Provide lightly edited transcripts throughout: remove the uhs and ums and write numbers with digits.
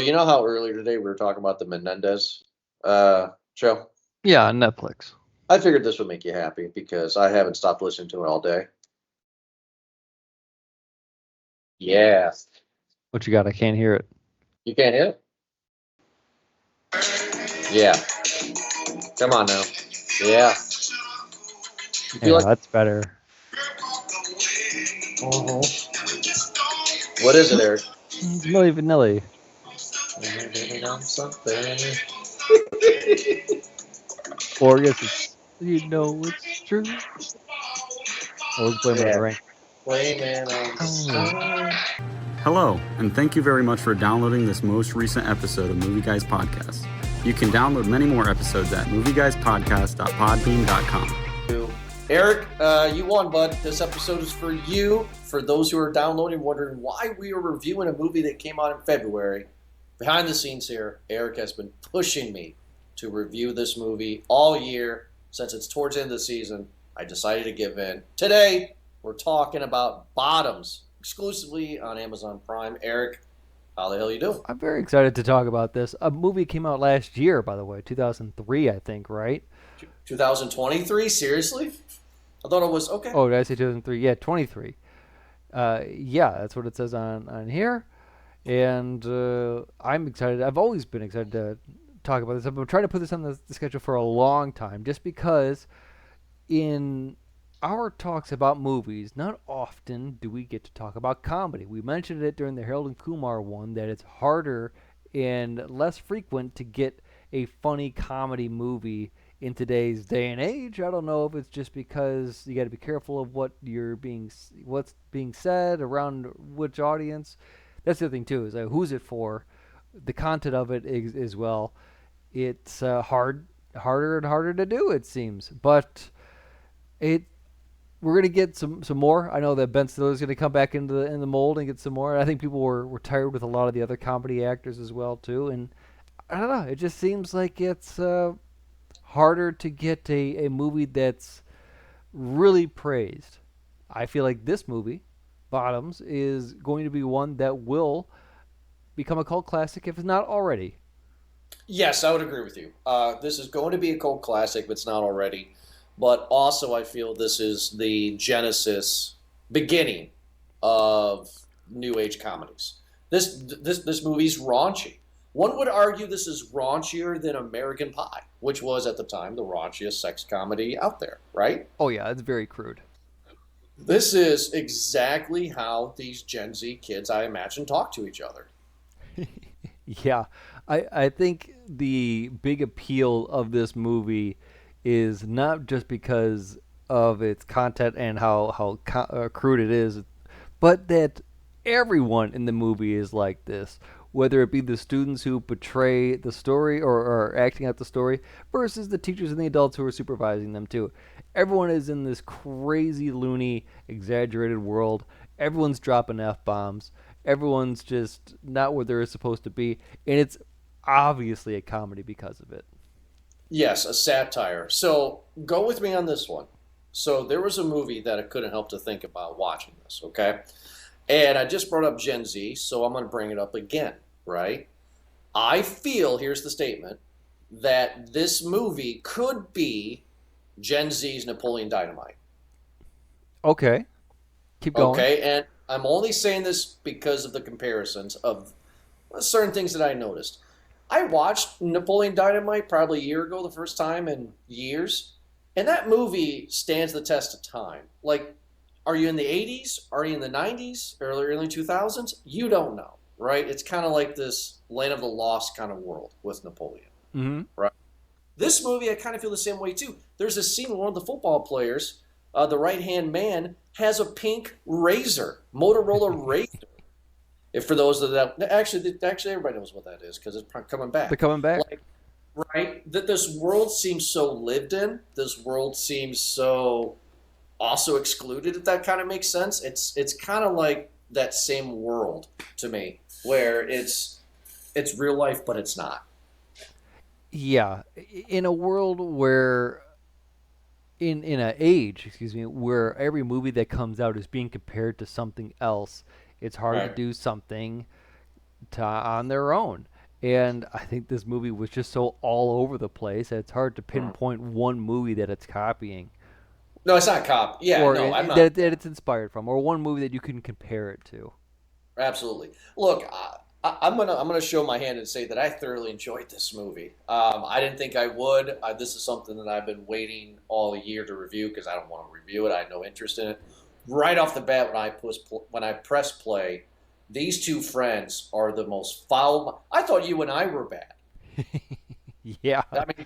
You know how earlier today we were talking about the Menendez show? Yeah, on Netflix. I figured this would make you happy because I haven't stopped listening to it all day. Yeah. What you got? I can't hear it. You can't hit it? Yeah. Come on now. Yeah. You feel Yeah, like that's better. what is it, Eric? It's Milli Vanilli. Or I guess it's it's true. Oh, let's blame it on the Yeah. rain. Blaming on the sun. Hello, and thank you very much for downloading this most recent episode of Movie Guys Podcast. You can download many more episodes at movieguyspodcast.podbean.com. Eric, you won, bud. This episode is for you. For those who are downloading, wondering why we are reviewing a movie that came out in February, behind the scenes here, Eric has been pushing me to review this movie all year. Since it's towards the end of the season, I decided to give in. Today, we're talking about Bottoms, exclusively on Amazon Prime. Eric, how the hell you doing? I'm very excited to talk about this. A movie came out last year, by the way, 2003, I think, right? 2023? Seriously? I thought it was okay. Oh, did I say 2003? Yeah, 23. Yeah, that's what it says on here. And I'm excited. I've always been excited to talk about this. I've been trying to put this on the schedule for a long time just because in our talks about movies, not often do we get to talk about comedy. We mentioned it during the Harold and Kumar one that it's harder and less frequent to get a funny comedy movie in today's day and age. I don't know if it's just because you got to be careful of what's being said around which audience. That's the other thing too, is who's it for? The content of it is as well. It's harder and harder to do, it seems, but it we're gonna get some more. I know that Ben Stiller's gonna come back into the mold and get some more. I think people were tired with a lot of the other comedy actors as well too, and I don't know. It just seems like it's harder to get a movie that's really praised. I feel like this movie, Bottoms, is going to be one that will become a cult classic if it's not already. Yes, I would agree with you. This is going to be a cult classic if it's not already. But also, I feel this is the genesis, beginning of new age comedies. This movie's raunchy. One would argue this is raunchier than American Pie, which was at the time the raunchiest sex comedy out there, right? Oh yeah, it's very crude. This is exactly how these Gen Z kids, I imagine, talk to each other. Yeah, I think the big appeal of this movie is not just because of its content and how crude it is, but that everyone in the movie is like this. Whether it be the students who portray the story or are acting out the story versus the teachers and the adults who are supervising them too. Everyone is in this crazy, loony, exaggerated world. Everyone's dropping F bombs. Everyone's just not where they're supposed to be. And it's obviously a comedy because of it. Yes, a satire. So go with me on this one. So there was a movie that I couldn't help to think about watching this, okay? And I just brought up Gen Z, so I'm going to bring it up again, right? I feel, here's the statement, that this movie could be Gen Z's Napoleon Dynamite. Okay. Keep going. Okay, and I'm only saying this because of the comparisons of certain things that I noticed. I watched Napoleon Dynamite probably a year ago, the first time in years, and that movie stands the test of time. Like, are you in the 80s? Are you in the 90s? Early 2000s? You don't know, right? It's kind of like this Land of the Lost kind of world with Napoleon, right? This movie, I kind of feel the same way too. There's a scene where one of the football players, the right-hand man, has a pink razor, Motorola razor. If for those that actually everybody knows what that is because it's coming back. They're coming back. Like, right? That this world seems so lived in. This world seems so also excluded, if that kind of makes sense. It's kind of like that same world to me, where it's real life, but it's not. Yeah, in a world where in a age, excuse me, where every movie that comes out is being compared to something else, it's hard to Right. do something on their own. And I think this movie was just so all over the place that it's hard to pinpoint one movie that it's copying. No, it's not cop. Yeah, Or no, I'm not. that it's inspired from, or one movie that you can compare it to. Absolutely. Look, I'm gonna show my hand and say that I thoroughly enjoyed this movie. I didn't think I would. This is something that I've been waiting all year to review because I don't want to review it. I had no interest in it. Right off the bat, when I press play, these two friends are the most foul. I thought you and I were bad. Yeah. I mean,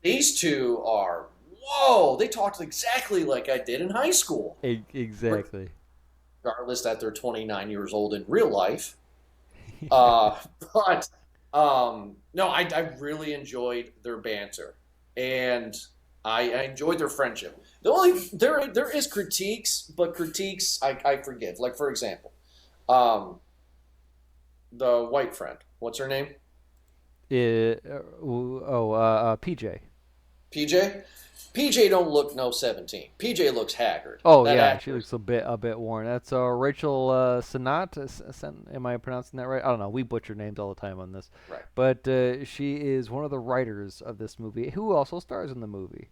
these two are. Whoa! They talked exactly like I did in high school. Exactly. Regardless that they're 29 years old in real life. But no, I really enjoyed their banter, and I enjoyed their friendship. There is critiques, but critiques I forgive. Like for example, the white friend. What's her name? PJ. PJ. PJ don't look no 17. PJ looks haggard. Oh That yeah, actress. she looks a bit worn. That's Rachel Sennott. Am I pronouncing that right? I don't know. We butcher names all the time on this. Right. But she is one of the writers of this movie, who also stars in the movie.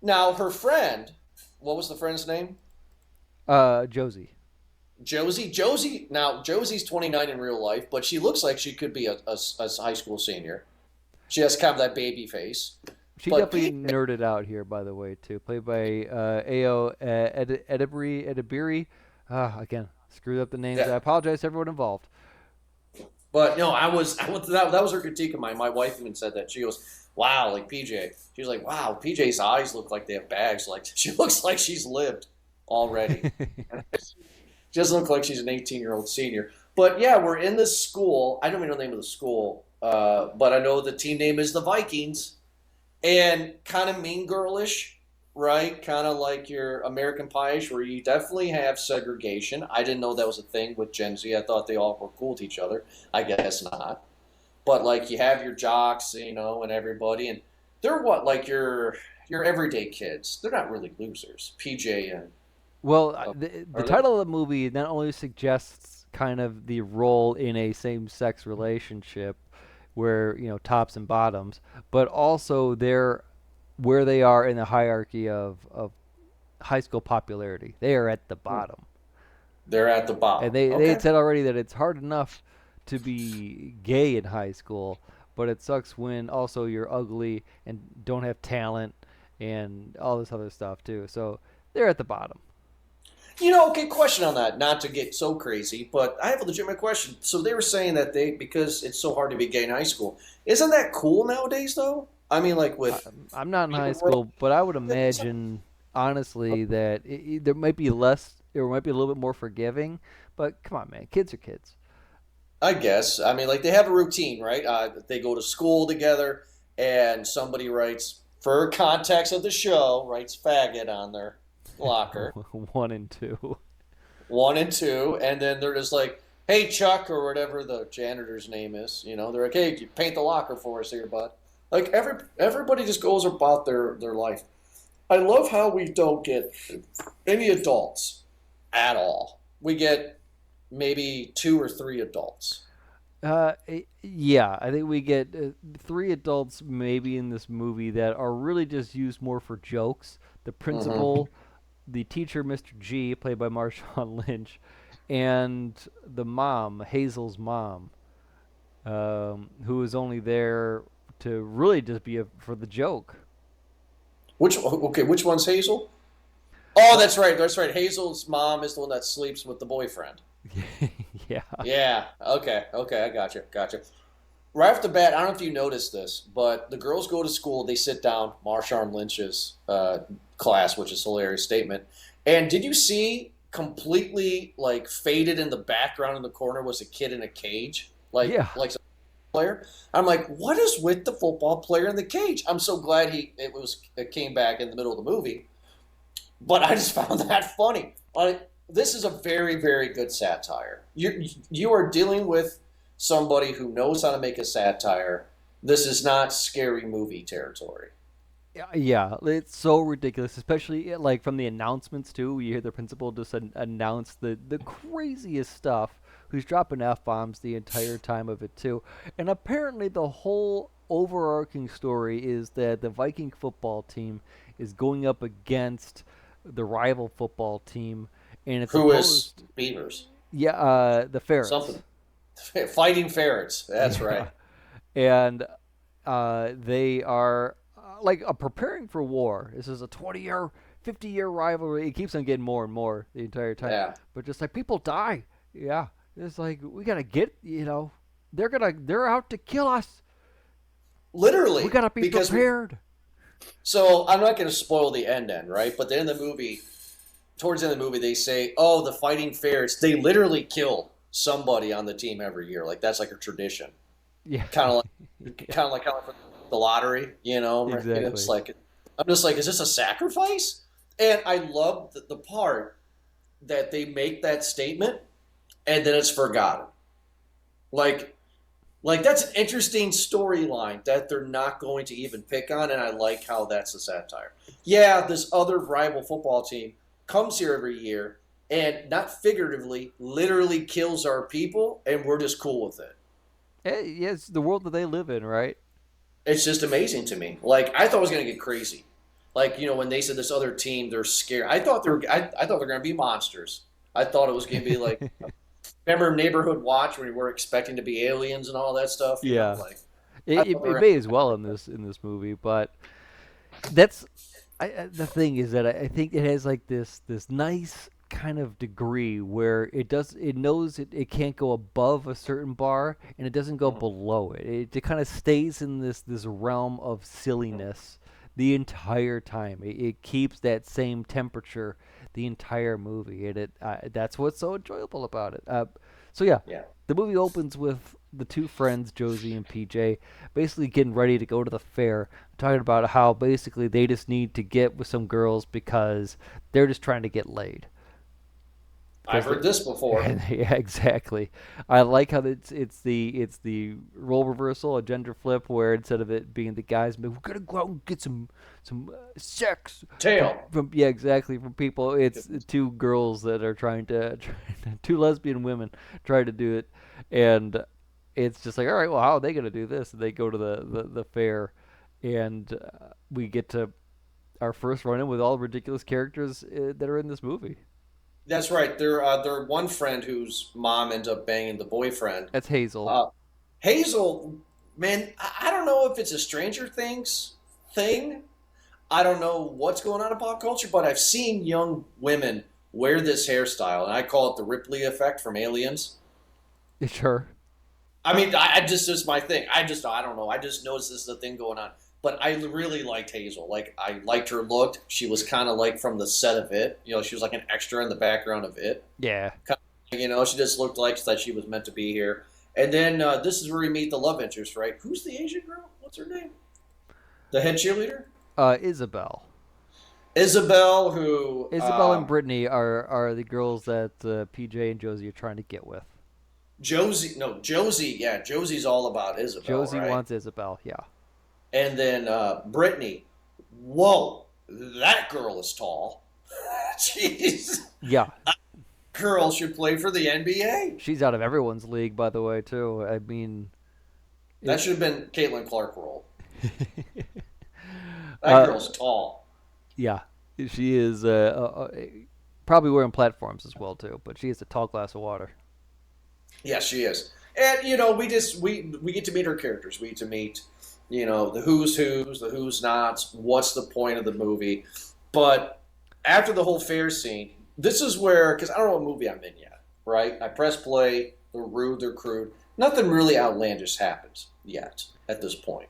Now her friend. What was the friend's name? Josie. Josie. Josie. Now Josie's 29 in real life, but she looks like she could be a high school senior. She has kind of that baby face. She definitely nerded out here, by the way, too. Played by Ao Edebiri. Again, screwed up the names. Yeah. I apologize to everyone involved. But no, that was her critique of mine. My wife even said that. She goes, "Wow, like PJ." She was like, "Wow, PJ's eyes look like they have bags. Like she looks like she's lived already. She doesn't look like she's an 18-year-old senior." But yeah, we're in this school. I don't even know the name of the school, but I know the team name is the Vikings. And kind of mean girlish, right? Kind of like your American Pie-ish, where you definitely have segregation. I didn't know that was a thing with Gen Z. I thought they all were cool with each other. I guess not. But like you have your jocks, and everybody, and they're like your everyday kids. They're not really losers. PJ and Well, the title of the movie not only suggests kind of the role in a same-sex relationship, where tops and bottoms, but also where they are in the hierarchy of high school popularity. They are at the bottom. They're at the bottom. And they had said already that it's hard enough to be gay in high school, but it sucks when also you're ugly and don't have talent and all this other stuff too. So they're at the bottom. Okay, question on that. Not to get so crazy, but I have a legitimate question. So they were saying that because it's so hard to be gay in high school. Isn't that cool nowadays, though? I mean, like with... I'm not in high school, but I would imagine, honestly, that there might be less, or might be a little bit more forgiving. But come on, man, kids are kids. I guess. I mean, like they have a routine, right? They go to school together, and somebody writes, for context of the show, writes faggot on their locker. 1 and 2. 1 and 2, and then they're just like, "Hey, Chuck," or whatever the janitor's name is. They're like, "Hey, you paint the locker for us here, bud." Like everybody just goes about their life. I love how we don't get any adults at all. We get maybe 2 or 3 adults. Yeah, I think we get 3 adults maybe in this movie that are really just used more for jokes. The principal, the teacher, Mr. G, played by Marshawn Lynch, and the mom, Hazel's mom, who is only there to really just be for the joke. Which one's Hazel? Oh, that's right. Hazel's mom is the one that sleeps with the boyfriend. Yeah. Yeah. Okay. I gotcha. Right off the bat, I don't know if you noticed this, but the girls go to school. They sit down. Marshawn Lynch's class, which is a hilarious statement. And did you see completely like faded in the background in the corner was a kid in a cage, like some player? I'm like, what is with the football player in the cage? I'm so glad it came back in the middle of the movie, but I just found that funny. This is a very, very good satire. You are dealing with somebody who knows how to make a satire. This is not scary movie territory. Yeah, it's so ridiculous, especially like from the announcements too. You hear the principal just announce the craziest stuff who's dropping F-bombs the entire time of it too. And apparently the whole overarching story is that the Viking football team is going up against the rival football team, and it's Who is Beavers? Yeah, the Ferrets. Something. Fighting Ferrets. That's right. And they are preparing for war. This is a 20-year, 50-year rivalry. It keeps on getting more and more the entire time. Yeah. But just like people die. Yeah. It's like we gotta get. They're out to kill us. Literally. We gotta be prepared. So I'm not going to spoil the end, right? But then in the movie, towards the end of the movie, they say, "Oh, the Fighting Ferrets." They literally kill somebody on the team every year. Like that's like a tradition. Yeah. Kind of like the lottery, Exactly. And it's like, I'm just like, is this a sacrifice? And I love the part that they make that statement, and then it's forgotten. Like that's an interesting storyline that they're not going to even pick on, and I like how that's a satire. Yeah, this other rival football team comes here every year and not figuratively, literally kills our people, and we're just cool with it. Yeah, it's the world that they live in, right? It's just amazing to me. Like, I thought it was going to get crazy. Like, when they said this other team, they're scared. I thought they were going to be monsters. I thought it was going to be like, remember Neighborhood Watch when we were expecting to be aliens and all that stuff? Yeah. It thought may as well in this movie, but that's the thing is that I think it has like this nice kind of degree where it knows it can't go above a certain bar and it doesn't go below it. It kind of stays in this realm of silliness the entire time. It keeps that same temperature the entire movie, and that's what's so enjoyable about it. So yeah, the movie opens with the two friends, Josie and PJ, basically getting ready to go to the fair, talking about how basically they just need to get with some girls because they're just trying to get laid. I've heard this before. Yeah, exactly. I like how it's the role reversal, a gender flip, where instead of it being the guys, we're gonna go out and get some sex. Tail. From people. It's two girls that are trying to two lesbian women trying to do it, and it's just like, all right, well, how are they gonna do this? And they go to the fair, and we get to our first run-in with all the ridiculous characters that are in this movie. That's right. Their one friend whose mom ends up banging the boyfriend. That's Hazel. Hazel, man, I don't know if it's a Stranger Things thing. I don't know what's going on in pop culture, but I've seen young women wear this hairstyle, and I call it the Ripley effect from Aliens. Sure. I mean, it's my thing. I don't know. I just noticed this is a thing going on. But I really liked Hazel. Like, I liked her look. She was kind of like from the set of It. She was like an extra in the background of It. Yeah. She just looked like that she was meant to be here. And then this is where we meet the love interest, right? Who's the Asian girl? What's her name? The head cheerleader? Isabel. Isabel, who... Isabel and Brittany are the girls that PJ and Josie are trying to get with. Josie, yeah. Josie's all about Isabel, Josie wants Isabel, yeah. And then Brittany, whoa, that girl is tall. Jeez. Yeah. That girl should play for the NBA. She's out of everyone's league, by the way, too. I mean... That should have been Caitlin Clark role. That girl's tall. Yeah. She is probably wearing platforms as well, too. But she is a tall glass of water. Yeah, she is. And, we get to meet her characters. We get to meet... the who's, the who's nots, what's the point of the movie. But after the whole fair scene, this is where, because I don't know what movie I'm in yet, right? I press play, they're rude, they're crude. Nothing really outlandish happens yet at this point.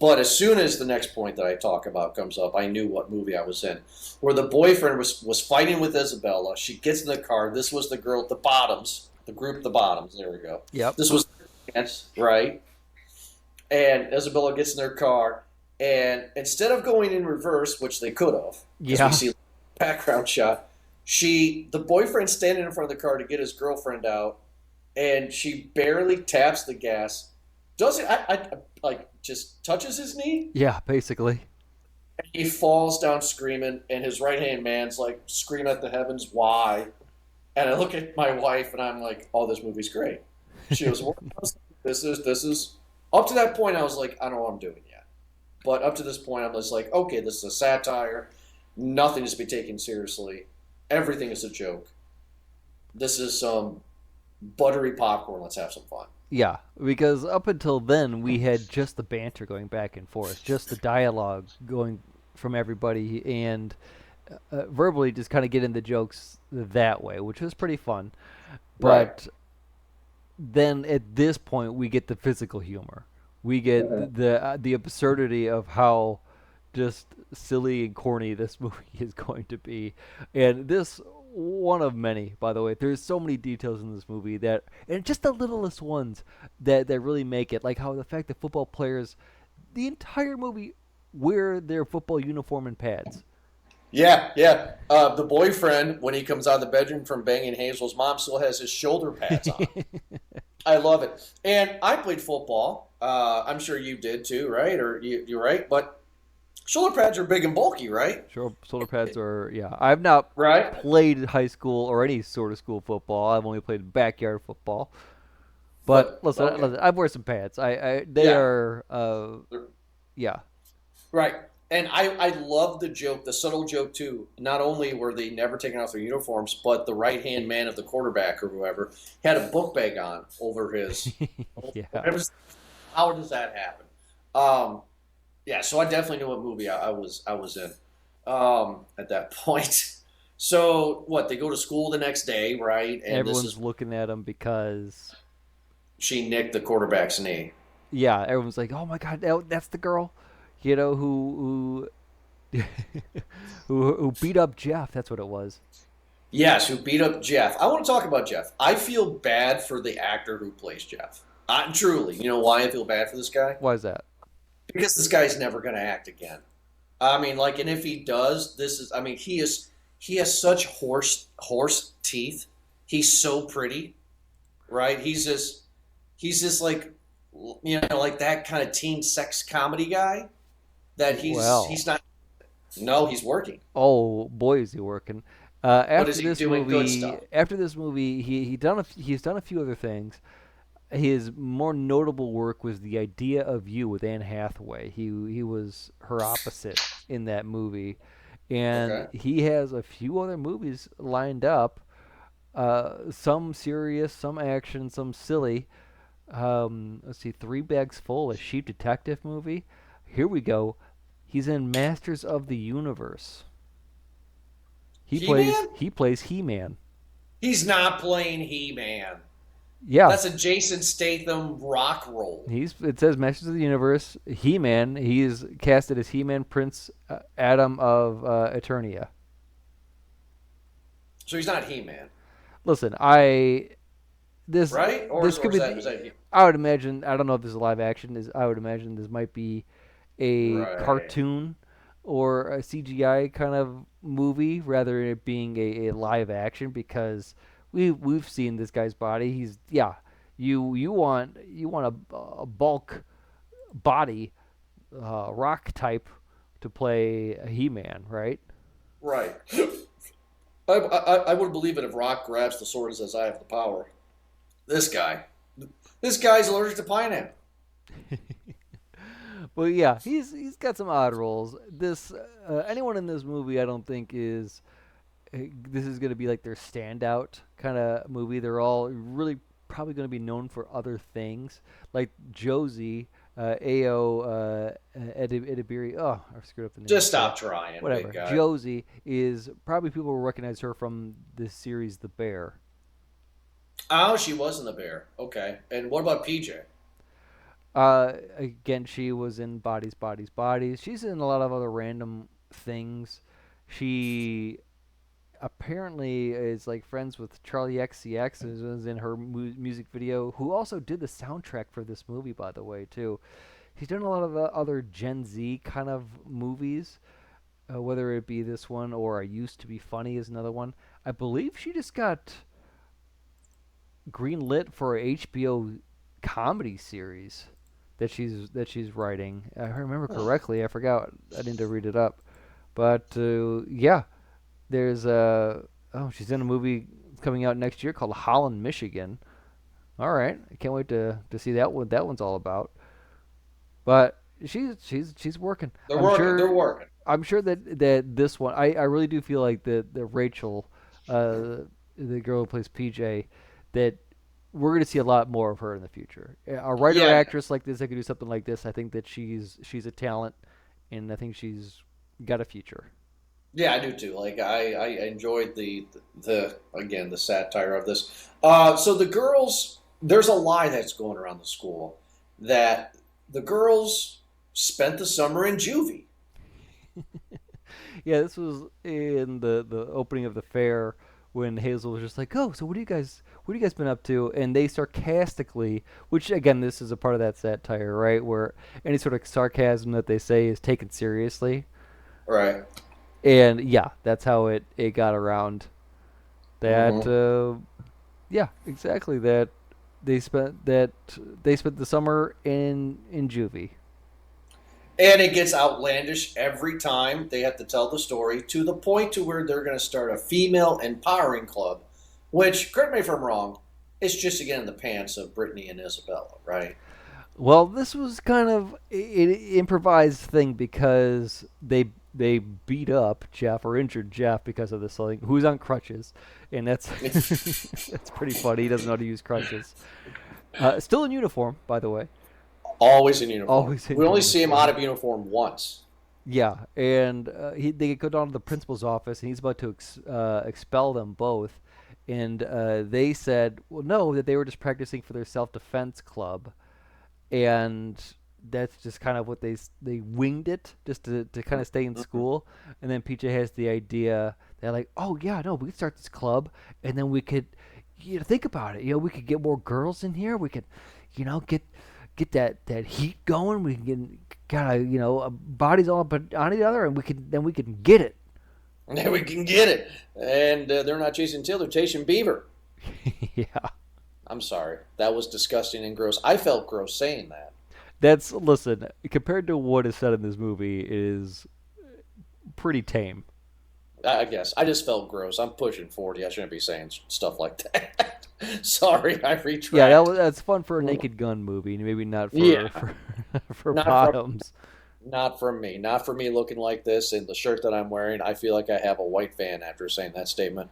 But as soon as the next point that I talk about comes up, I knew what movie I was in. Where the boyfriend was fighting with Isabella. She gets in the car. This was the girl at the Bottoms, the group The Bottoms. There we go. Yep. This was right? And Isabella gets in their car, and instead of going in reverse, which they could have, because we see the background shot, the boyfriend's standing in front of the car to get his girlfriend out, and she barely taps the gas. Does it? Just touches his knee. Yeah, basically. And he falls down screaming, and his right hand man's like screaming at the heavens, "Why?" And I look at my wife and I'm like, "Oh, this movie's great." She goes, "Well, this is." Up to that point, I was like, "I don't know what I'm doing yet." But up to this point, I'm just like, "Okay, this is a satire. Nothing is to be taken seriously. Everything is a joke. This is some buttery popcorn. Let's have some fun." Yeah, because up until then we had just the banter going back and forth, just the dialogue going from everybody, and verbally just kind of getting the jokes that way, which was pretty fun. Right. But then at this point we get the physical humor. We get the absurdity of how just silly and corny this movie is going to be. And this one of many, by the way. There's so many details in this movie that, and just the littlest ones that really make it, like how the fact that football players the entire movie wear their football uniform and pads. Yeah, yeah. The boyfriend, when he comes out of the bedroom from banging Hazel's mom, still has his shoulder pads on. I love it. And I played football. I'm sure you did too, right? Or you're right. But shoulder pads are big and bulky, right? Shoulder pads are, yeah. I've not Right. played high school or any sort of school football. I've only played backyard football. But listen, okay. listen, I've wear some pants. They Yeah. are, yeah. Right. And I love the joke, the subtle joke too. Not only were they never taking off their uniforms, but the right hand man of the quarterback or whoever had a book bag on over his. Yeah. How does that happen? Yeah, so I definitely knew what movie I was in at that point. So what? They go to school the next day, right? And Everyone's looking at him because, she nicked the quarterback's knee. yeah, everyone's like, "Oh my God, that's the girl, who who beat up Jeff." That's what it was. Yes, who beat up Jeff. I want to talk about Jeff. I feel bad for the actor who plays Jeff. Truly, you know why I feel bad for this guy? Why is that? Because this guy's never going to act again. I mean, like, and if he does, this is. I mean, he has such horse teeth. He's so pretty, right? He's just like, like that kind of teen sex comedy guy. That he's not. No, he's working. Oh boy, is he working! But is he doing good stuff? After this movie, he's done a few other things. His more notable work was The Idea of You with Anne Hathaway. He was her opposite in that movie, and Okay. he has a few other movies lined up. Some serious, some action, some silly. Let's see, Three Bags Full, a sheep detective movie. Here we go. He's in Masters of the Universe. He-Man? He plays He-Man. He's not playing He-Man. Yeah. That's a Jason Statham rock role. It says Masters of the Universe, He-Man. He's casted as He-Man, Prince Adam of Eternia. So he's not He-Man, Listen, this right? Or this is, could or be. is that he? I would imagine. I don't know if this is live action. I would imagine this might be a Right. cartoon or a CGI kind of movie rather than it being a live action, because we've seen this guy's body. He's you want a bulk body rock type to play a He-Man, right? Right. I would believe it if Rock grabs the sword and says, "I have the power." This guy's allergic to pineapple. Well, yeah, he's got some odd roles. This anyone in this movie, I don't think this is going to be like their standout kind of movie. They're all really probably going to be known for other things, like Josie, Ao Edibiri. Oh, I screwed up the name. Just stop trying, Whatever. big guy. Josie is probably people will recognize her from this series, The Bear. Oh, she was in The Bear. Okay. And what about PJ? Again, she was in Bodies, Bodies, Bodies. She's in a lot of other random things. She apparently is like friends with Charlie XCX, who was in her music video, who also did the soundtrack for this movie, by the way, too. He's done a lot of other Gen Z kind of movies, whether it be this one or I Used to Be Funny is another one. I believe she just got greenlit for a HBO comedy series that she's writing. If I remember correctly. I forgot. I need to read it up. But yeah, there's she's in a movie coming out next year called Holland, Michigan. All right, I can't wait to see what that one's all about. But she's working. They're working. They're working. I'm sure that this one, I really do feel like the Rachel, the girl who plays PJ, that we're going to see a lot more of her in the future. A writer actress like this that could do something like this, I think that she's a talent, and I think she's got a future. Yeah, I do too. Like I enjoyed the again the satire of this. So the girls, there's a lie that's going around the school that the girls spent the summer in juvie. Yeah, this was in the opening of the fair when Hazel was just like, "Oh, so what have you guys been up to?" And they sarcastically, which again, this is a part of that satire, right? Where any sort of sarcasm that they say is taken seriously. Right. And yeah, that's how it got around. That yeah, exactly. That they spent the summer in juvie. And it gets outlandish every time they have to tell the story, to the point to where they're going to start a female empowering club, which, correct me if I'm wrong, is just again in the pants of Brittany and Isabella, right? Well, this was kind of an improvised thing because they beat up Jeff or injured Jeff because of this thing, who's on crutches, and that's that's pretty funny. He doesn't know how to use crutches. Still in uniform, by the way. Always in uniform. Always in we only uniform. see him out of uniform once. Yeah, and they go down to the principal's office, and he's about to expel them both. And they said, well, no, that they were just practicing for their self-defense club. And that's just kind of what they winged it, just to kind of stay in school. And then PJ has the idea, they're like, oh, yeah, no, we could start this club, and then we could, think about it. We could get more girls in here. We could, get that heat going. We can kind of bodies all up on each other, and we can get it. And we can get it. And they're not chasing tail; they're chasing beaver. Yeah. I'm sorry, that was disgusting and gross. I felt gross saying that. Listen, compared to what is said in this movie, it is pretty tame. I guess I just felt gross. I'm pushing 40. I shouldn't be saying stuff like that. Sorry, I retract. Yeah, that's fun for a Naked Gun movie, maybe not for not bottoms. Not for me. Not for me looking like this in the shirt that I'm wearing. I feel like I have a white van after saying that statement.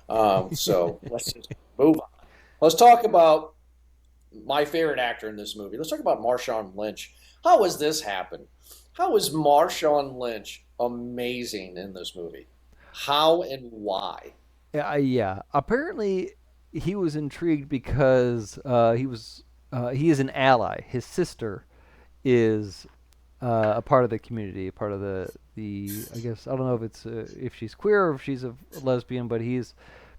So let's just move on. Let's talk about my favorite actor in this movie. Let's talk about Marshawn Lynch. How has this happened? How is Marshawn Lynch amazing in this movie? How and why? Yeah. Apparently, he was intrigued because he is an ally. His sister is a part of the community, a part of the I guess I don't know if it's if she's queer or if she's a lesbian, but he's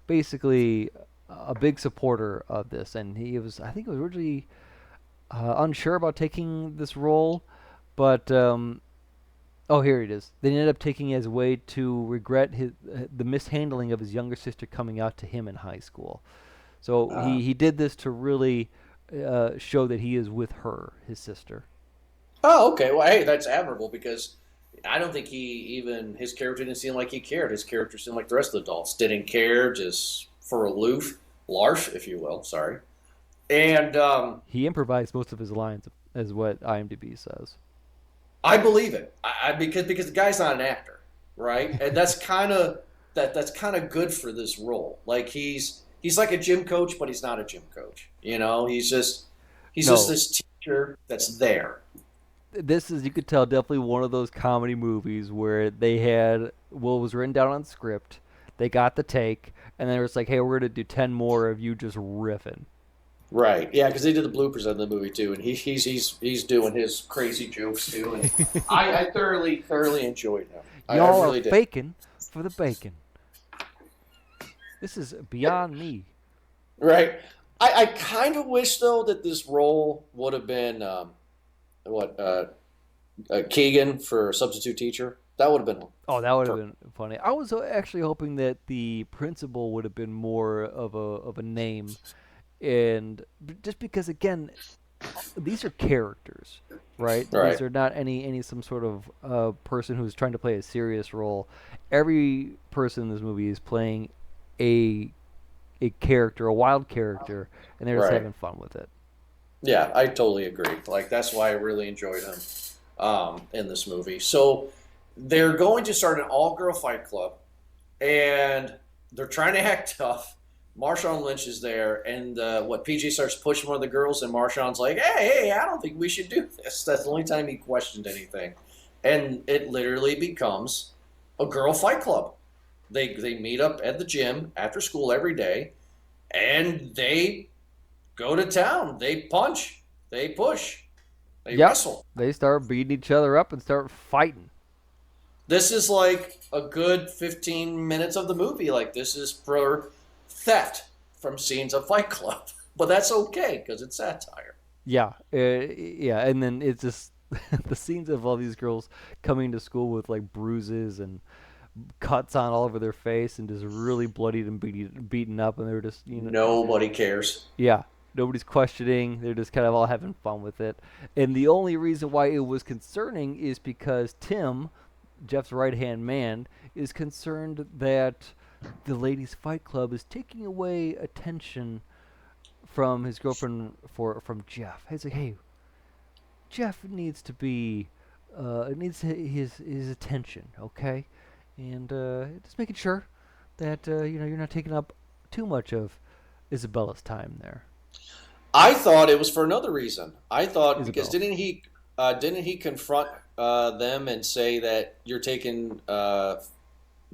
basically a big supporter of this, and he was, I think, originally unsure about taking this role, but here it is. They ended up taking it as a way to regret the mishandling of his younger sister coming out to him in high school. So he did this to really show that he is with her, his sister. Oh, okay. Well, hey, that's admirable, because I don't think his character didn't seem like he cared. His character seemed like the rest of the adults didn't care, just for aloof. Larf, if you will, sorry. And he improvised most of his lines, as what IMDb says. I believe it, because the guy's not an actor, right? And that's kind of good for this role. Like he's like a gym coach, but he's not a gym coach. He's just this teacher that's there. This is, you could tell, definitely one of those comedy movies where they had what was written down on script. They got the take, and then it was like, hey, we're going to do 10 more of you just riffing. Right. Yeah, because they did the bloopers of the movie, too, and he's doing his crazy jokes, too. And I thoroughly enjoyed him. Y'all I really are did. faking for the bacon. This is beyond me. Right. I kind of wish, though, that this role would have been, Keegan for substitute teacher. That would have been. Oh, that would have been funny. I was actually hoping that the principal would have been more of a name, and just because, again, these are characters, right? These are not any some sort of person who's trying to play a serious role. Every person in this movie is playing a a character, a wild character, and they're just Right. having fun with it. Yeah, I totally agree. Like that's why I really enjoyed him in this movie. So they're going to start an all-girl fight club, and they're trying to act tough. Marshawn Lynch is there, and PJ starts pushing one of the girls, and Marshawn's like, "Hey, I don't think we should do this." That's the only time he questioned anything, and it literally becomes a girl fight club. They meet up at the gym after school every day, and they go to town. They punch, they push, they Yep. wrestle. They start beating each other up and start fighting. This is like a good 15 minutes of the movie. Like this is for theft from scenes of Fight Club, but that's okay because it's satire. Yeah, yeah, and then it's just the scenes of all these girls coming to school with like bruises and cuts on all over their face and just really bloodied and beaten up, and they're just Nobody cares. yeah, nobody's questioning. They're just kind of all having fun with it. And the only reason why it was concerning is because Tim, Jeff's right-hand man, is concerned that the ladies' fight club is taking away attention from his girlfriend from Jeff. He's like, hey, Jeff needs to be needs his attention, okay? And just making sure that you're not taking up too much of Isabella's time there. I thought it was for another reason. I thought because Isabel. didn't he confront them and say that you're taking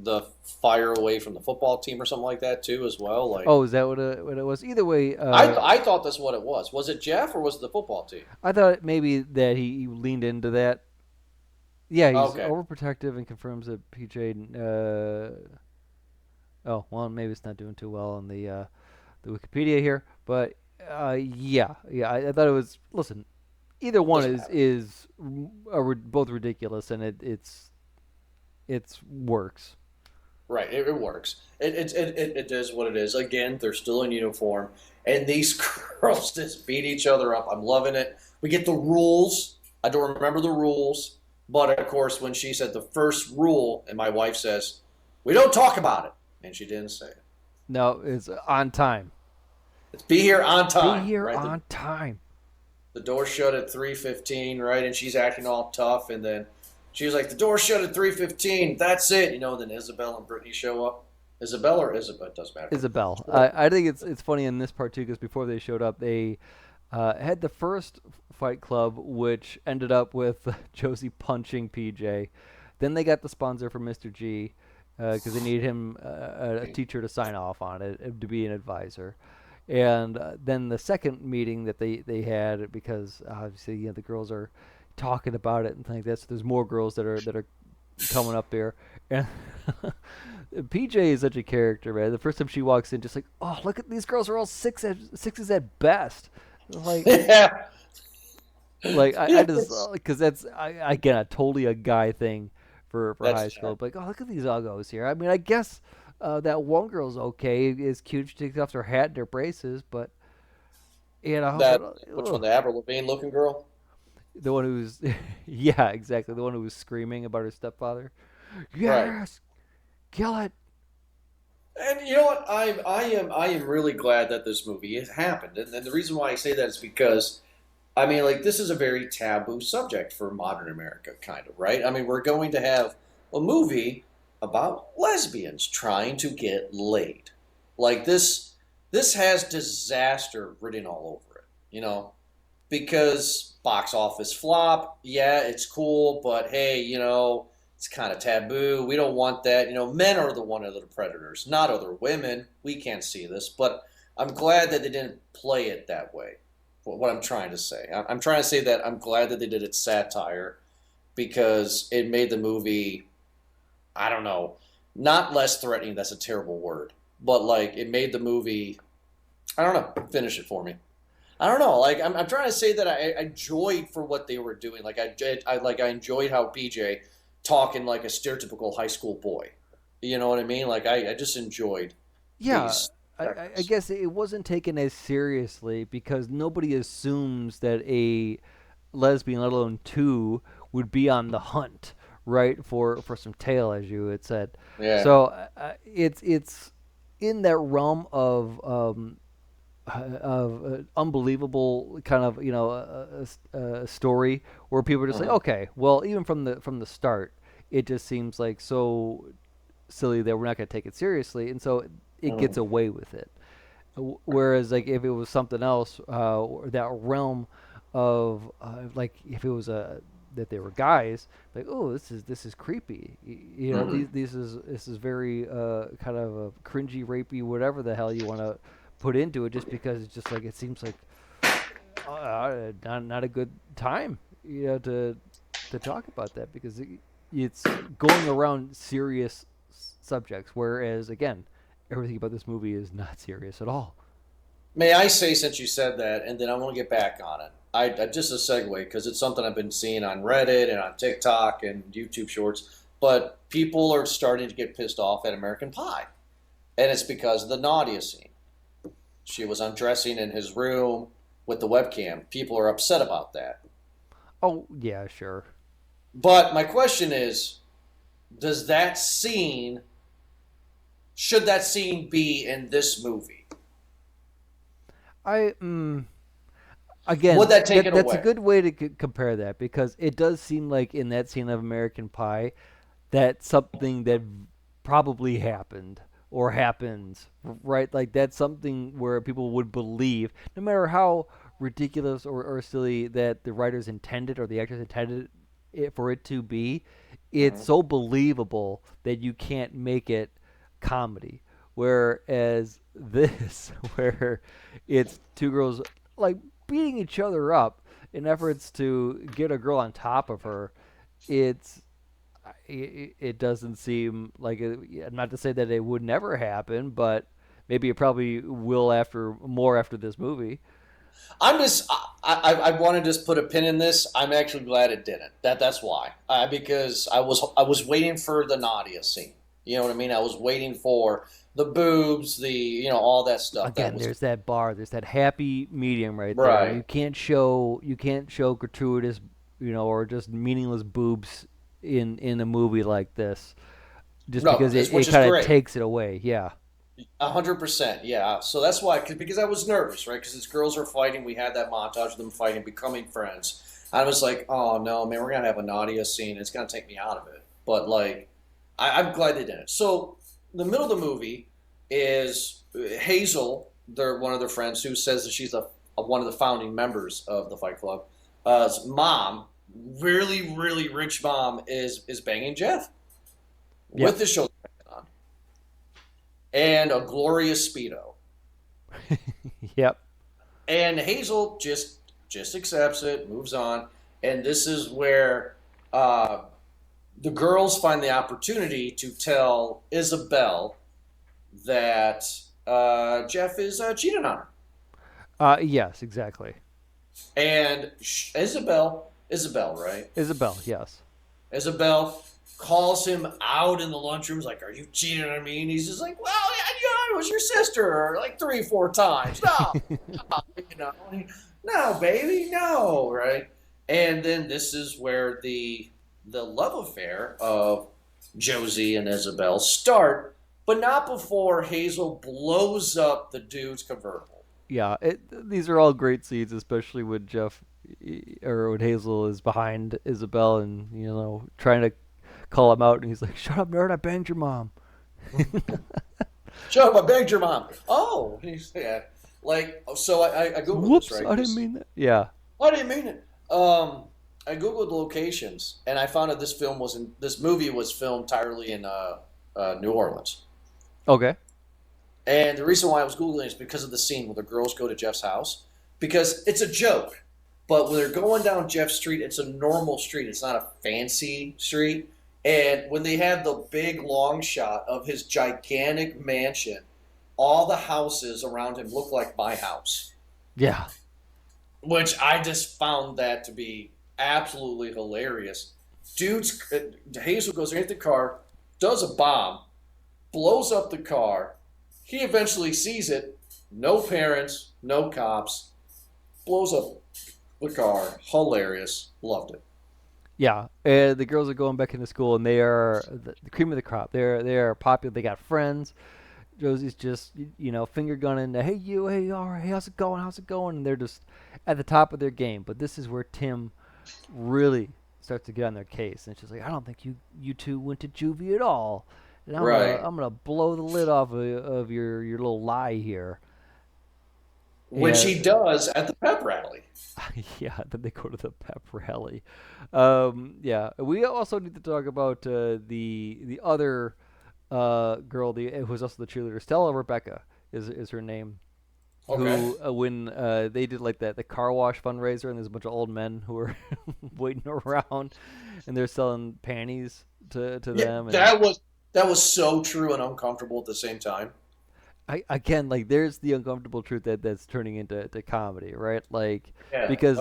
the fire away from the football team or something like that too as well? Like, Oh, is that what it was? Either way, I thought that's what it was. Was it Jeff or was it the football team? I thought maybe that he leaned into that. Yeah, he's Okay. overprotective and confirms that PJ. Oh, well, maybe it's not doing too well on the Wikipedia here, but yeah. I thought it was. Listen, either one Doesn't matter. both ridiculous, and it's works. Right, it works. It is what it is. Again, they're still in uniform, and these girls just beat each other up. I'm loving it. We get the rules. I don't remember the rules, but of course, when she said the first rule, and my wife says, "We don't talk about it," and she didn't say it. No, it's on time. It's be here on time. Be here right? on time. The door shut at 3:15, right? And she's acting all tough, and then she was like, "The door shut at 3:15. That's it." Then Isabel and Brittany show up. Isabel or Isabel? It doesn't matter. Isabel. I think it's funny in this part too because before they showed up, they had the first fight club, which ended up with Josie punching PJ. Then they got the sponsor for Mr. G because they needed him a teacher to sign off on it to be an advisor. And then the second meeting that they had, because obviously the girls are talking about it and things like that. So there's more girls that are coming up there. And PJ is such a character, man. The first time she walks in, just like, oh, look at these girls are all sixes at best. Like, Yeah. I just because that's again totally a guy thing for That's high school. But like, oh, look at these uggos here. I mean, I guess that one girl's okay. Is cute. She takes off her hat and her braces, but Which one? The Avril Lavigne looking girl? the one who's yeah, exactly, the one who was screaming about her stepfather. Yes, kill it. And you know what? I am really glad that this movie has happened. And the reason why I say that is because I mean, like, this is a very taboo subject for modern America, kind of, right? I mean, we're going to have a movie about lesbians trying to get laid. Like, this has disaster written all over it, because box office flop, yeah, it's cool, but hey, it's kind of taboo. We don't want that. Men are the one of the predators, not other women. We can't see this, but I'm glad that they didn't play it that way. What I'm trying to say. I'm trying to say that I'm glad that they did it satire because it made the movie, I don't know, not less threatening. That's a terrible word. But, like, it made the movie, I don't know, finish it for me. I don't know. Like, I'm trying to say that I enjoyed for what they were doing. Like, I enjoyed how PJ talking like a stereotypical high school boy. You know what I mean? Like, I just enjoyed Yeah, these. I guess it wasn't taken as seriously because nobody assumes that a lesbian, let alone two, would be on the hunt, right, for some tail, as you had said. Yeah. So it's in that realm of unbelievable kind of a story where people are just like, okay, well, even from the start, it just seems like so silly that we're not going to take it seriously, and so it gets away with it. Whereas, like, if it was something else, that realm of like, if it was that they were guys, like, oh, this is creepy. You know, this is very kind of a cringy, rapey, whatever the hell you want to put into it, just because it's just like, it seems like not a good time, to talk about that, because it's going around serious subjects, whereas again, everything about this movie is not serious at all. May I say, since you said that, and then I want to get back on it. I just a segue, because it's something I've been seeing on Reddit and on TikTok and YouTube Shorts. But people are starting to get pissed off at American Pie, and it's because of the Nadia scene. She was undressing in his room with the webcam. People are upset about that. Oh yeah, sure. But my question is, should that scene be in this movie? Again, would that take it that's away? a good way to compare that, because it does seem like in that scene of American Pie that something that probably happened or happens, right? Like, that's something where people would believe, no matter how ridiculous or silly that the writers intended or the actors intended it for it to be. It's so believable that you can't make it comedy. Whereas this, where it's two girls like beating each other up in efforts to get a girl on top of her, it doesn't seem like it, not to say that it would never happen, but maybe it probably will after this movie. I want to just put a pin in this. I'm actually glad it didn't. That's why. Because I was waiting for the Nadia scene. You know what I mean? I was waiting for the boobs, all that stuff. Again, there's that bar. There's that happy medium right there. Right. You can't show gratuitous, or just meaningless boobs in a movie like this, just because it kind of takes it away. Yeah. 100%, yeah. So that's why, because I was nervous, right? Because these girls were fighting. We had that montage of them fighting, becoming friends. I was like, oh no, man, we're gonna have a Nadia scene. It's gonna take me out of it. But like, I'm glad they didn't. So the middle of the movie is Hazel, one of their friends, who says that she's one of the founding members of the Fight Club. Mom, really, really rich mom, is banging Jeff with the shoulder on and a glorious Speedo. Yep. And Hazel just accepts it, moves on, and this is where the girls find the opportunity to tell Isabel that Jeff is cheating on her. Yes, exactly. And Isabel, right? Isabel, yes. Isabel calls him out in the lunchroom. He's like, "Are you cheating on me?" And he's just like, "Well, yeah, it was your sister, like 3-4 times. No, no, baby, no, right?" And then this is where the love affair of Josie and Isabel start, but not before Hazel blows up the dude's convertible. Yeah, these are all great scenes, especially when Jeff or when Hazel is behind Isabel and trying to call him out, and he's like, "Shut up, nerd! I banged your mom." Shut up! I banged your mom. Oh, yeah. Like, so I googled Whoops, this, right? I didn't mean that. Yeah, I didn't mean it. I googled the locations, and I found that this movie was filmed entirely in New Orleans. Okay. And the reason why I was googling is because of the scene where the girls go to Jeff's house, because it's a joke. But when they're going down Jeff Street, it's a normal street. It's not a fancy street. And when they have the big long shot of his gigantic mansion, all the houses around him look like my house. Yeah. Which I just found that to be absolutely hilarious. Hazel goes into the car, does a bomb, blows up the car. He eventually sees it. No parents, no cops. Blows up the car. Hilarious. Loved it. Yeah, the girls are going back into school, and they are the cream of the crop. They are popular. They got friends. Josie's just finger gunning. Hey you, hey all right, hey how's it going? How's it going? And they're just at the top of their game. But this is where Tim really starts to get on their case, and she's like, I don't think you two went to juvie at all, and I'm gonna blow the lid off of your little lie here. Which he does at the pep rally. Yeah, then they go to the pep rally. Yeah, we also need to talk about the other girl, who was also the cheerleader. Stella Rebecca is her name. Okay. Who, when they did like the car wash fundraiser, and there's a bunch of old men who are waiting around, and they're selling panties to them. And that was so true and uncomfortable at the same time. Again, like there's the uncomfortable truth that's turning into comedy, right? Like Yeah. because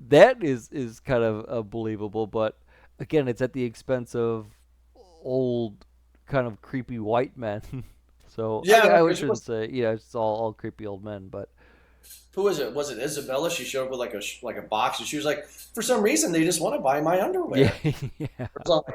that is kind of believable, but again, it's at the expense of old, kind of creepy white men. So Yeah, I shouldn't say it's all creepy old men, but who was it? Was it Isabella? She showed up with like a box, and she was like, for some reason, they just want to buy my underwear. Yeah.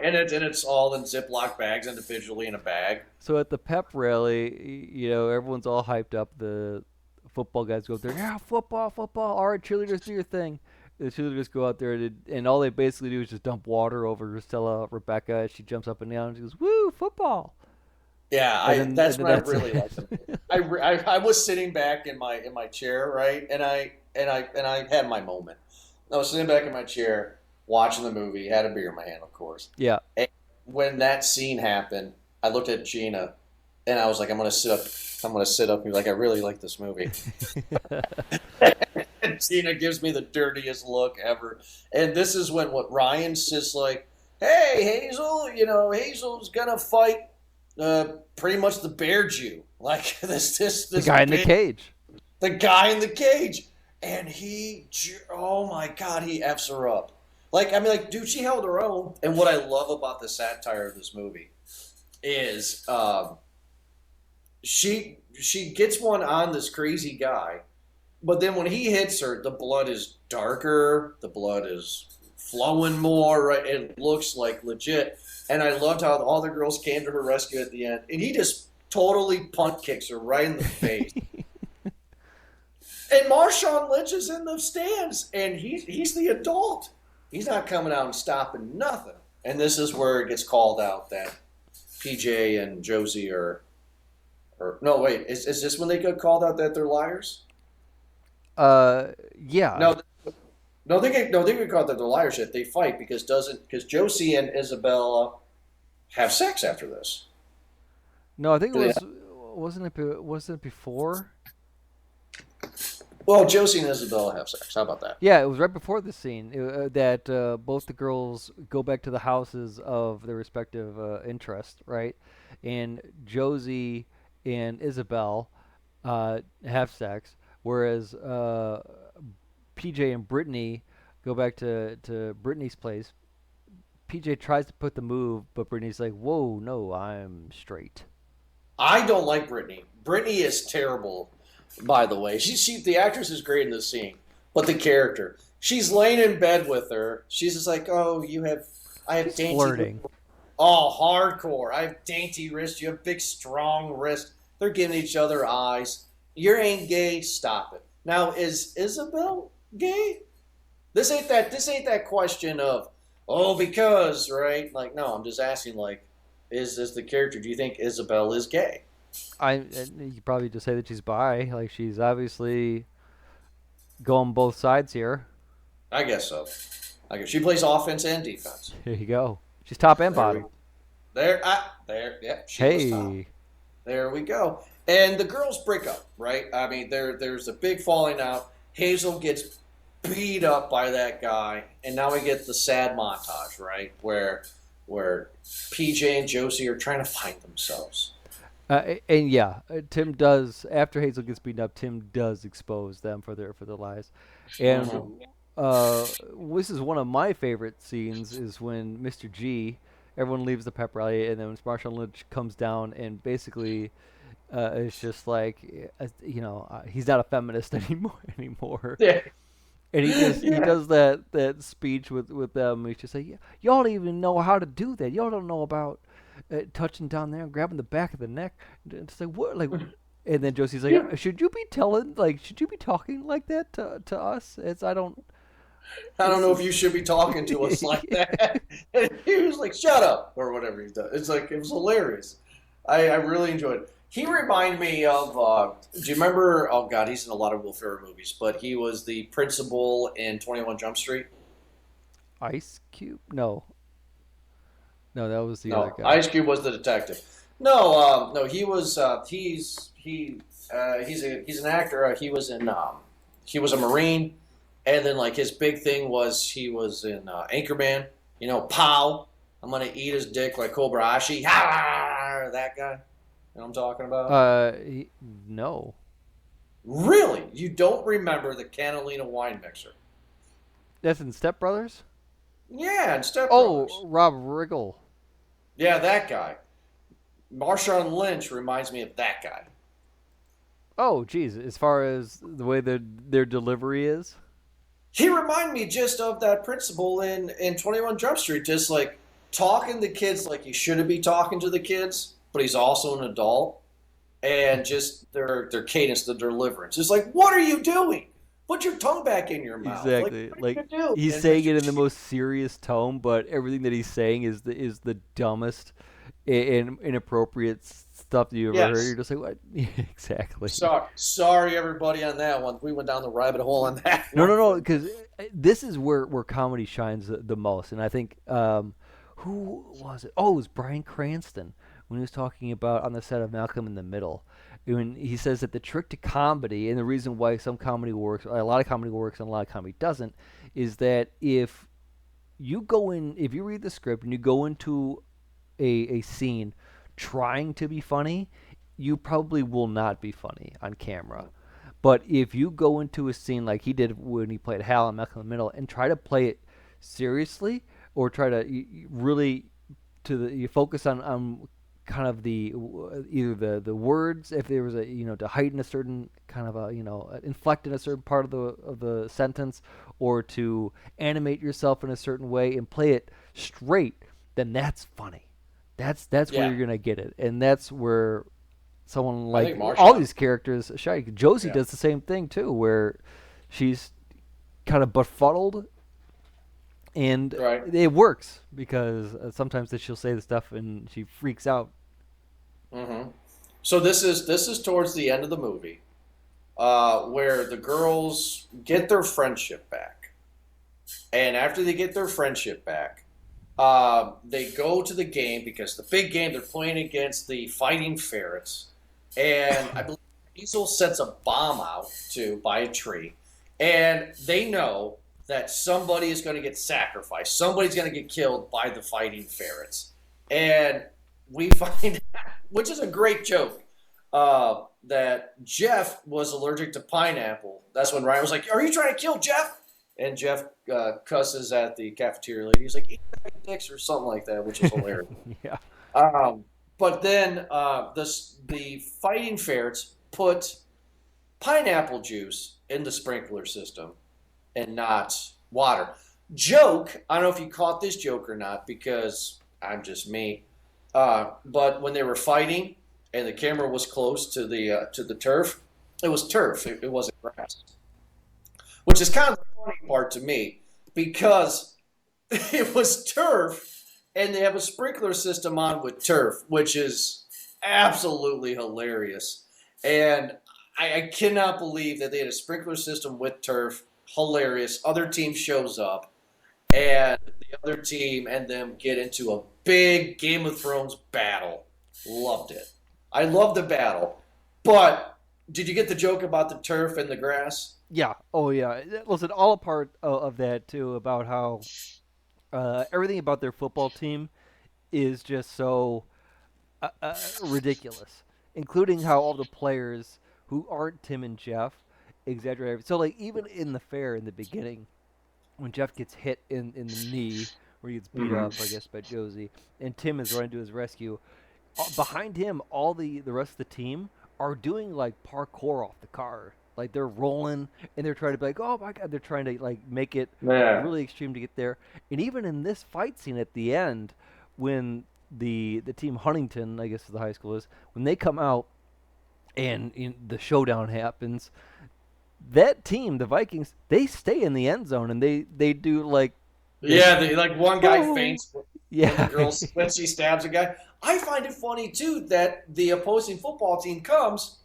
And it's all in Ziploc bags individually in a bag. So at the pep rally, everyone's all hyped up. The football guys go up there, yeah, football. All right, cheerleaders, do your thing. The cheerleaders go out there, and all they basically do is just dump water over Stella Rebecca. She jumps up and down, and she goes, woo, football. Yeah, that's what I really liked. I was sitting back in my chair, right, and I had my moment. I was sitting back in my chair watching the movie, had a beer in my hand, of course. Yeah. And when that scene happened, I looked at Gina, and I was like, I'm gonna sit up and be like, I really like this movie. And Gina gives me the dirtiest look ever. And this is when Ryan says, like, hey, Hazel, Hazel's gonna fight pretty much the bear Jew, like this the guy in the cage. The guy in the cage, and oh my God, he F's her up. Like, dude, she held her own. And what I love about the satire of this movie is she gets one on this crazy guy, but then when he hits her, the blood is darker, the blood is flowing more, right? It looks like legit. And I loved how all the girls came to her rescue at the end, and he just totally punt kicks her right in the face. And Marshawn Lynch is in the stands, and he's the adult. He's not coming out and stopping nothing. And this is where it gets called out that PJ and Josie no, wait, is this when they get called out that they're liars? Yeah. No, they get called that they're liars yet. They fight because Josie and Isabella have sex after this. No, I think wasn't it before? Well, Josie and Isabella have sex. How about that? Yeah, it was right before this scene that both the girls go back to the houses of their respective interest, right? And Josie and Isabel have sex, whereas PJ and Brittany go back to Brittany's place. PJ tries to put the move, but Brittany's like, whoa, no, I'm straight. I don't like Brittany. Brittany is terrible, by the way. The actress is great in this scene, but the character. She's laying in bed with her. She's just like, oh, I have dainty flirting. Oh, hardcore. I have dainty wrists. You have big, strong wrists. They're giving each other eyes. You ain't gay. Stop it. Now, is Isabel gay? This ain't that question of, because, right? Like, no, I'm just asking, like, is this the character? Do you think Isabel is gay? You probably just say that she's bi. Like, she's obviously going both sides here. I guess so. I guess she plays offense and defense. Here you go. She's top and bottom. Yeah. She was top. There we go. And the girls break up, right? I mean, there's a big falling out. Hazel gets beat up by that guy, and now we get the sad montage, right, where PJ and Josie are trying to find themselves. And yeah, Tim does, after Hazel gets beaten up, Tim does expose them for their lies. And this is one of my favorite scenes, is when Mr. G, everyone leaves the pep rally, and then Marshawn Lynch comes down and basically it's just like, he's not a feminist anymore. Yeah. And he does that speech with them. He's just like, y'all don't even know how to do that. Y'all don't know about touching down there and grabbing the back of the neck. It's like what, like, and then Josie's like, should you be talking like that to us? I don't know if you should be talking to us like that. And he was like, shut up, or whatever he does. It's like, it was hilarious. I really enjoyed it. He reminded me of, do you remember, oh God, he's in a lot of Will Ferrell movies, but he was the principal in 21 Jump Street. Ice Cube? No, that was the No, other guy. Ice Cube was the detective. No, he was, he's an actor. He was a Marine. And then, like, his big thing was he was in Anchorman. You know, Pow, I'm going to eat his dick like Kobayashi. Ha! That guy. You know what I'm talking about? No. Really? You don't remember the Catalina wine mixer? That's in Step Brothers? Yeah, in Step Brothers. Oh, Rob Riggle. Yeah, that guy. Marshawn Lynch reminds me of that guy. Oh, geez. As far as the way their delivery is? He reminded me just of that principal in 21 Jump Street, just like talking to kids like he shouldn't be talking to the kids, but he's also an adult, and just their cadence, the deliverance. It's like, what are you doing? Put your tongue back in your mouth. Exactly. Like he's saying it in the most serious tone, but everything that he's saying is the dumbest and inappropriate stuff that you ever heard. You're just like, what? Exactly. Sorry, everybody, on that one. We went down the rabbit hole on that. No, because this is where comedy shines the most, and I think who was it? Oh, it was Bryan Cranston when he was talking about on the set of Malcolm in the Middle. When he says that the trick to comedy and the reason why some comedy works, a lot of comedy works and a lot of comedy doesn't, is that if you read the script and you go into a scene trying to be funny, you probably will not be funny on camera. But if you go into a scene like he did when he played Hal in Malcolm in the Middle and try to play it seriously, or try to really you focus on kind of either the words, if there was to heighten a certain kind of inflect in a certain part of the sentence, or to animate yourself in a certain way and play it straight, then that's funny. That's where you're gonna get it, and that's where someone like all these characters shine. Josie does the same thing too, where she's kind of befuddled, and it works because sometimes that she'll say the stuff and she freaks out. Mm-hmm. So this is towards the end of the movie, where the girls get their friendship back, and after they get their friendship back, they go to the game, because the big game they're playing against the Fighting Ferrets, and I believe Diesel sets a bomb out by a tree, and they know that somebody is going to get sacrificed, somebody's going to get killed by the Fighting Ferrets, and we find out, which is a great joke, that Jeff was allergic to pineapple. That's when Ryan was like, "Are you trying to kill Jeff?" And Jeff cusses at the cafeteria lady. He's like, "Eat dicks," or something like that, which is hilarious. Yeah. But then the Fighting Ferrets put pineapple juice in the sprinkler system and not water. Joke, I don't know if you caught this joke or not, because I'm just me. But when they were fighting and the camera was close to the turf, it was turf. It wasn't grass. Which is kind of the funny part to me, because it was turf and they have a sprinkler system on with turf, which is absolutely hilarious. And I cannot believe that they had a sprinkler system with turf. Hilarious. Other team shows up, and the other team and them get into a big Game of Thrones battle. Loved it. I loved the battle. But did you get the joke about the turf and the grass? Yeah. Oh, yeah. Listen, all a part of that, too, about how everything about their football team is just so ridiculous, including how all the players who aren't Tim and Jeff exaggerate. So, like, even in the fair in the beginning, when Jeff gets hit in the knee, where he gets beat up, I guess, by Josie, and Tim is running to his rescue, behind him, all the rest of the team are doing, like, parkour off the car. Like, they're rolling, and they're trying to be like, oh, my God. They're trying to, like, make it really extreme to get there. And even in this fight scene at the end, when the team Huntington, I guess the high school is, when they come out and the showdown happens, that team, the Vikings, they stay in the end zone and they do like like one guy faints when yeah. the girl when she stabs a guy. I find it funny too that the opposing football team comes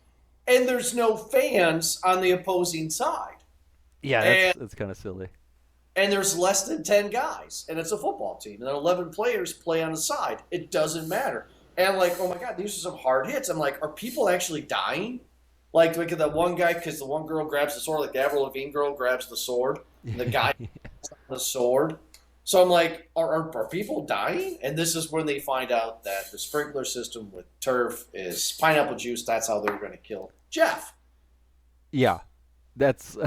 and there's no fans on the opposing side. Yeah, that's kind of silly. And there's less than 10 guys, and it's a football team, and 11 players play on the side. It doesn't matter. And I'm like, oh my God, these are some hard hits. I'm like, are people actually dying? Like, look at that one guy, because the one girl grabs the sword, like the Avril Lavigne girl grabs the sword, and the guy the sword. So I'm like, are people dying? And this is when they find out that the sprinkler system with turf is pineapple juice. That's how they're going to kill Jeff. Yeah, that's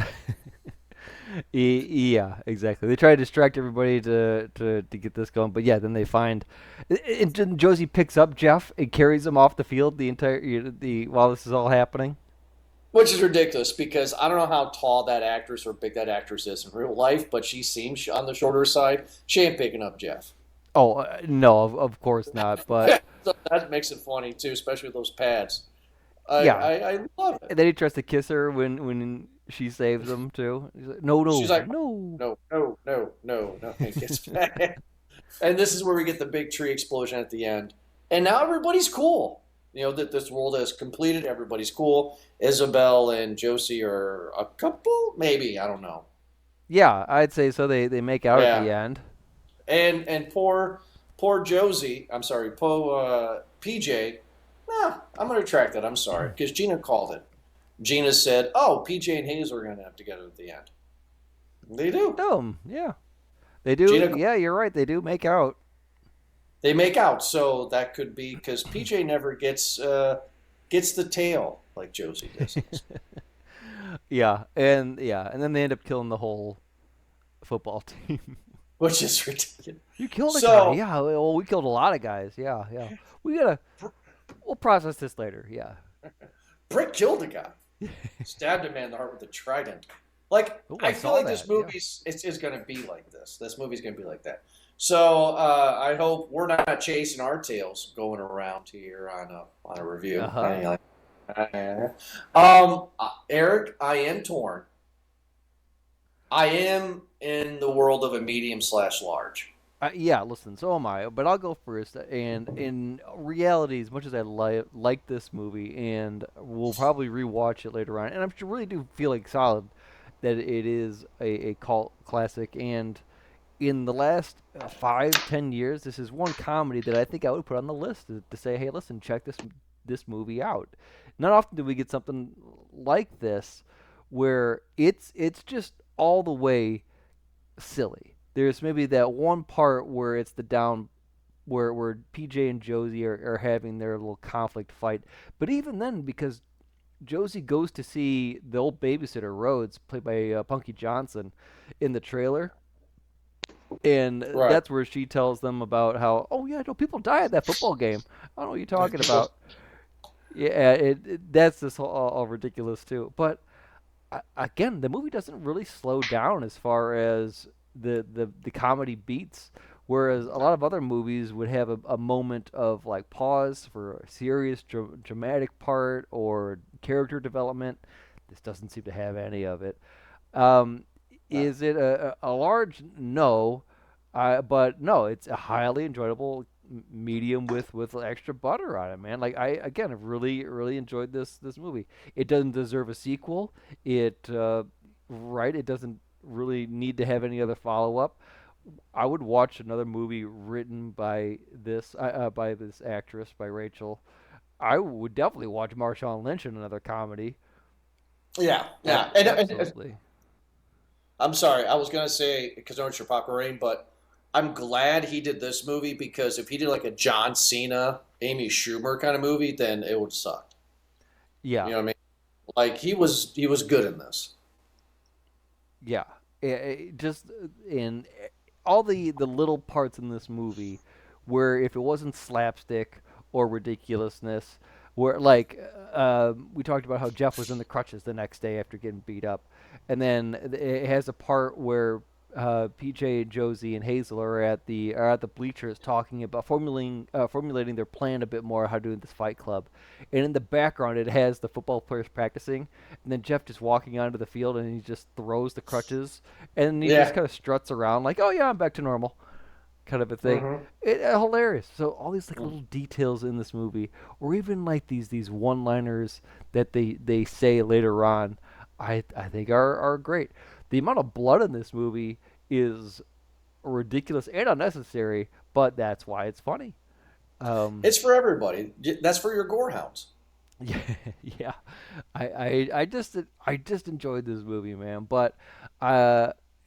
yeah, exactly. They try to distract everybody to get this going, but yeah, then they find and Josie picks up Jeff and carries him off the field while this is all happening. Which is ridiculous because I don't know how tall that actress or big that actress is in real life, but she seems on the shorter side. She ain't picking up Jeff. Oh, no, of course not, but so that makes it funny too, especially with those pads. Yeah, I love it. And then he tries to kiss her when she saves him too. He's like, no, She's like, no. It gets bad. And this is where we get the big tree explosion at the end. And now everybody's cool. You know, that this world has completed. Everybody's cool. Isabel and Josie are a couple? Maybe. I don't know. Yeah, I'd say so. They make out at the end. And poor Josie, I'm sorry, poor PJ, I'm going to retract that. I'm sorry. Because Gina called it. Gina said, oh, PJ and Hazel are going to have together at the end. They do. Yeah. They do. Yeah, you're right. They do make out. They make out, so that could be because PJ never gets the tail like Josie does. Yeah, and then they end up killing the whole football team, which is ridiculous. You killed a guy, yeah. Well, we killed a lot of guys, yeah. We'll process this later, yeah. Brick killed a guy, stabbed a man in the heart with a trident. Like I feel like this movie is going to be like this. This movie's going to be like that. So I hope we're not chasing our tails going around here on a review. Uh-huh. Eric, I am torn. I am in the world of a medium/large. Yeah, listen, so am I. But I'll go first. And in reality, as much as I like this movie, and we'll probably rewatch it later on, and I really do feel like solid that it is a cult classic. And in the last 5-10 years, this is one comedy that I think I would put on the list to say, hey, listen, check this movie out. Not often do we get something like this where it's just all the way silly. There's maybe that one part where it's the down where PJ and Josie are having their little conflict fight. But even then, because Josie goes to see the old babysitter, Rhodes, played by Punky Johnson, in the trailer. And that's where she tells them about how, oh, yeah, no, people die at that football game. I don't know what you're talking about. Yeah, that's just all ridiculous, too. But, again, the movie doesn't really slow down as far as the comedy beats, whereas a lot of other movies would have a moment of, like, pause for a serious, dramatic part or character development. This doesn't seem to have any of it. Is it a large? No. But no, it's a highly enjoyable medium with extra butter on it, man. Like I have really enjoyed this movie. It doesn't deserve a sequel. It doesn't really need to have any other follow up. I would watch another movie written by this actress, by Rachel. I would definitely watch Marshawn Lynch in another comedy. Yeah. Absolutely. I'm sorry, I was gonna say because I know it's your Papa Rain, but I'm glad he did this movie because if he did like a John Cena, Amy Schumer kind of movie, then it would suck. Yeah, you know what I mean. Like he was good in this. Yeah, just in all the little parts in this movie where if it wasn't slapstick or ridiculousness, where like we talked about how Jeff was in the crutches the next day after getting beat up. And then it has a part where PJ, Josie, and Hazel are at the bleachers talking about formulating their plan a bit more how to do this Fight Club, and in the background it has the football players practicing, and then Jeff just walking onto the field and he just throws the crutches and he just kind of struts around like, oh yeah, I'm back to normal, kind of a thing. Hilarious. So all these like little details in this movie, or even like these one-liners that they say later on, I think are great. The amount of blood in this movie is ridiculous and unnecessary, but that's why it's funny. It's for everybody. That's for your gorehounds. Yeah, yeah. I just enjoyed this movie, man. But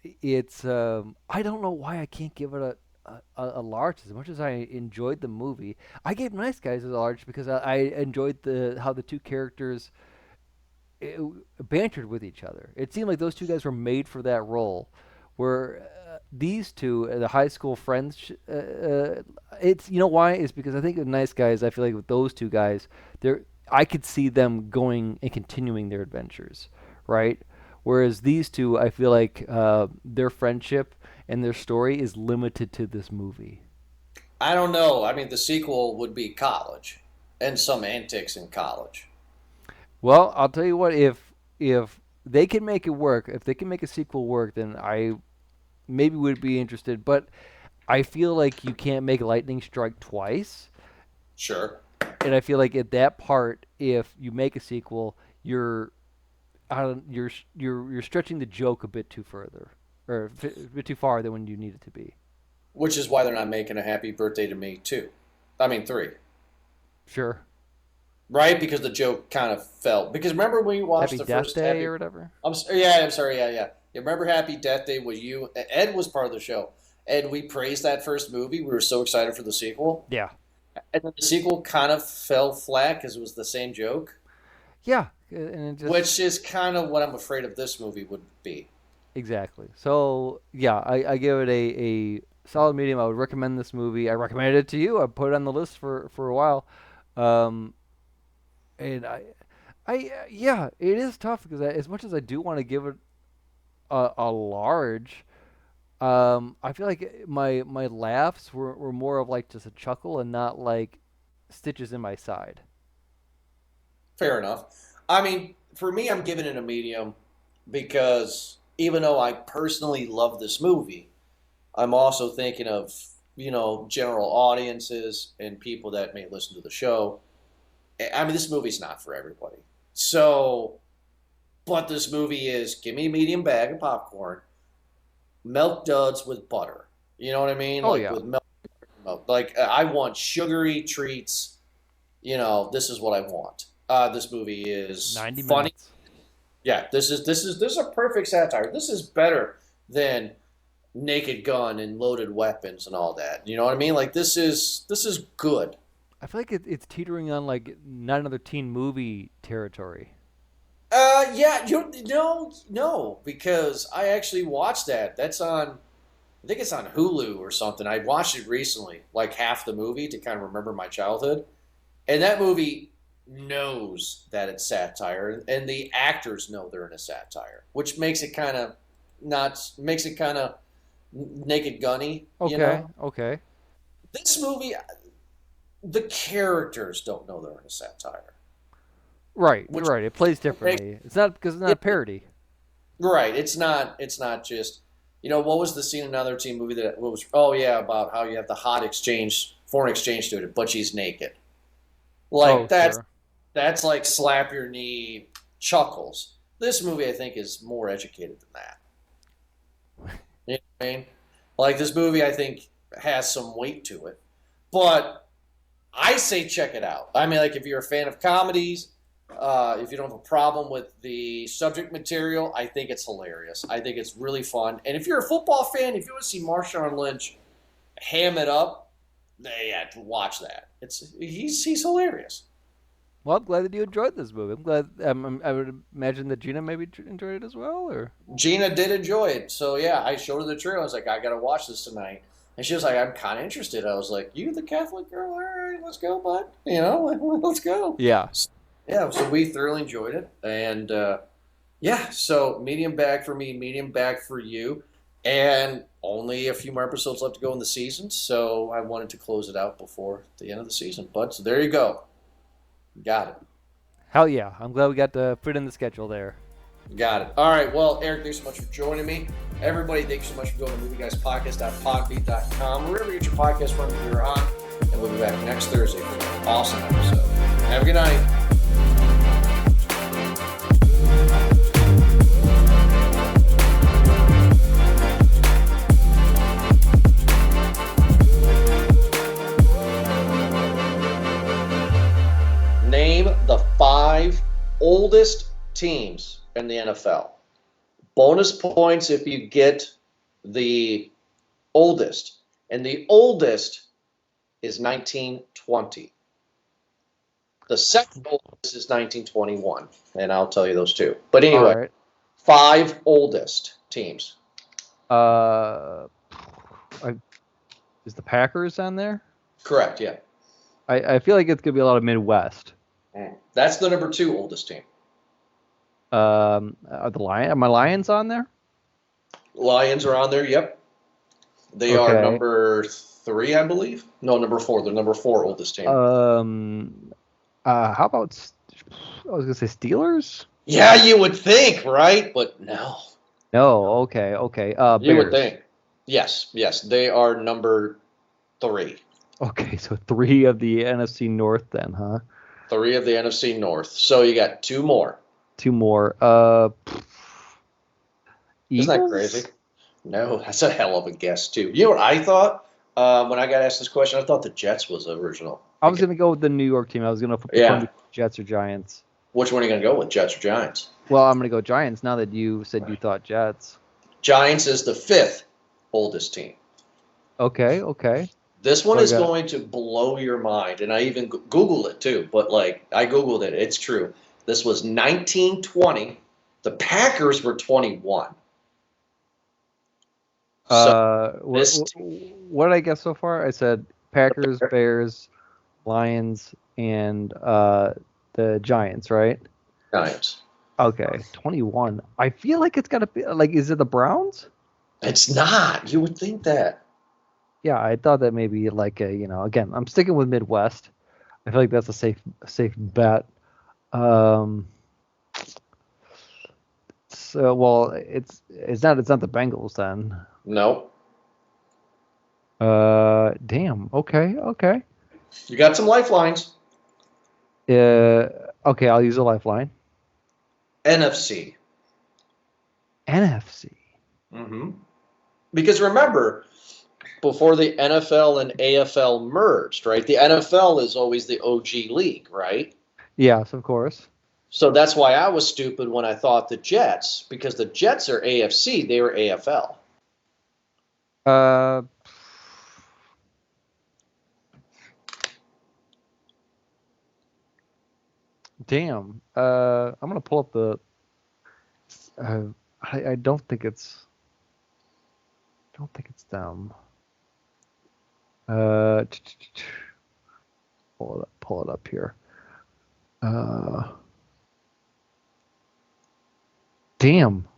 it's I don't know why I can't give it a large as much as I enjoyed the movie. I gave Nice Guys a large because I enjoyed how the two characters bantered with each other. It seemed like those two guys were made for that role. Where these two, the high school friends, it's why? It's because I think with Nice Guys, I feel like with those two guys, I could see them going and continuing their adventures, right? Whereas these two, I feel like their friendship and their story is limited to this movie. I don't know. I mean, the sequel would be college and some antics in college. Well, I'll tell you what, if they can make it work, if they can make a sequel work, then I maybe would be interested. But I feel like you can't make lightning strike twice. Sure. And I feel like at that part, if you make a sequel, you're stretching the joke a bit too further, or a bit too far than when you need it to be. Which is why they're not making a Happy Birthday to Me 2. I mean 3. Sure. Right, because the joke kind of fell. Because remember when you watched Happy the Death first Day or whatever? I'm sorry, yeah. You remember Happy Death Day was you? Ed was part of the show. Ed, we praised that first movie. We were so excited for the sequel. Yeah. And then the sequel kind of fell flat because it was the same joke. Yeah. And which is kind of what I'm afraid of this movie would be. Exactly. So, yeah, I give it a solid medium. I would recommend this movie. I recommended it to you. I put it on the list for a while. And yeah, it is tough because as much as I do want to give it a large, I feel like my laughs were more of like just a chuckle and not like stitches in my side. Fair enough. I mean, for me, I'm giving it a medium because even though I personally love this movie, I'm also thinking of, general audiences and people that may listen to the show. I mean, this movie's not for everybody. So, but this movie is, give me a medium bag of popcorn, milk duds with butter. You know what I mean? Oh, yeah. With milk. Like, I want sugary treats. This is what I want. This movie is 90 funny. minutes. Yeah, this is a perfect satire. This is better than Naked Gun and Loaded Weapons and all that. You know what I mean? Like, this is good. I feel like it's teetering on like not another teen movie territory. Yeah, no, because I actually watched that. That's on, I think it's on Hulu or something. I watched it recently, like half the movie to kind of remember my childhood. And that movie knows that it's satire, and the actors know they're in a satire, which makes it kind of Naked Gunny. Okay, okay. This movie, the characters don't know they're in a satire. Right, right. It plays differently. It's not because it's not a parody. Right. It's not just, what was the scene in another teen movie that was, about how you have the foreign exchange student, but she's naked. Like, that's like slap your knee chuckles. This movie, I think, is more educated than that. You know what I mean? Like, this movie, I think, has some weight to it. But I say check it out. I mean, like, if you're a fan of comedies, if you don't have a problem with the subject material, I think it's hilarious. I think it's really fun. And if you're a football fan, if you want to see Marshawn Lynch ham it up, yeah, watch that. He's hilarious. Well, I'm glad that you enjoyed this movie. I'm glad. I would imagine that Gina maybe enjoyed it as well, or Gina did enjoy it. So yeah, I showed her the trailer. I was like, I gotta watch this tonight, and she was like, I'm kind of interested. I was like, you the Catholic girl? All right, let's go, bud. Let's go. Yeah. Yeah. So we thoroughly enjoyed it, and yeah. So medium bag for me, medium bag for you. And only a few more episodes left to go in the season, so I wanted to close it out before the end of the season. But so there you go. Got it. Hell yeah. I'm glad we got to put in the schedule there. Got it. All right. Well, Eric, thanks so much for joining me. Everybody, thanks so much for going to movieguyspodcast.podbean.com, wherever you get your podcast from here on. And we'll be back next Thursday for an awesome episode. Have a good night. Name the 5 oldest teams in the NFL. Bonus points if you get the oldest. And the oldest is 1920. The second oldest is 1921. And I'll tell you those two. But anyway, All right. 5 oldest teams. Is the Packers on there? Correct, yeah. I feel like it's going to be a lot of Midwest. That's the number 2 oldest team. Are my Lions on there? Lions are on there, yep. They are number 3, I believe. No, number 4. They're number 4 oldest team. How about, I was going to say Steelers? Yeah, you would think, right? But no. No, okay. Bears. You would think. Yes. They are number 3. Okay, so 3 of the NFC North then, huh? 3 of the NFC North. So you got 2 more. 2 more. Isn't that Eagles? crazy? No, that's a hell of a guess, too. You know what I thought when I got asked this question? I thought the Jets was original. I was going to go with the New York team. I was going to flip the Jets or Giants. Which one are you going to go with, Jets or Giants? Well, I'm going to go Giants now that you said you thought Jets. Giants is the 5th oldest team. Okay. This one is going to blow your mind, and I even Googled it too, but I Googled it. It's true. This was 1920. The Packers were 21. What did I guess so far? I said Packers, Bears, Lions, and the Giants, right? Giants. Okay, 21. I feel like it's got to be, is it the Browns? It's not. You would think that. Yeah, I thought that maybe again, I'm sticking with Midwest. I feel like that's a safe bet. It's not the Bengals then. No. Damn. Okay. You got some lifelines. Okay, I'll use a lifeline. NFC. Mm-hmm. Because remember, before the NFL and AFL merged, right? The NFL is always the OG league, right? Yes, of course. So that's why I was stupid when I thought the Jets, because the Jets are AFC, they were AFL. Damn. I'm gonna pull up the. I don't think it's. Them. Pull it up here. Damn.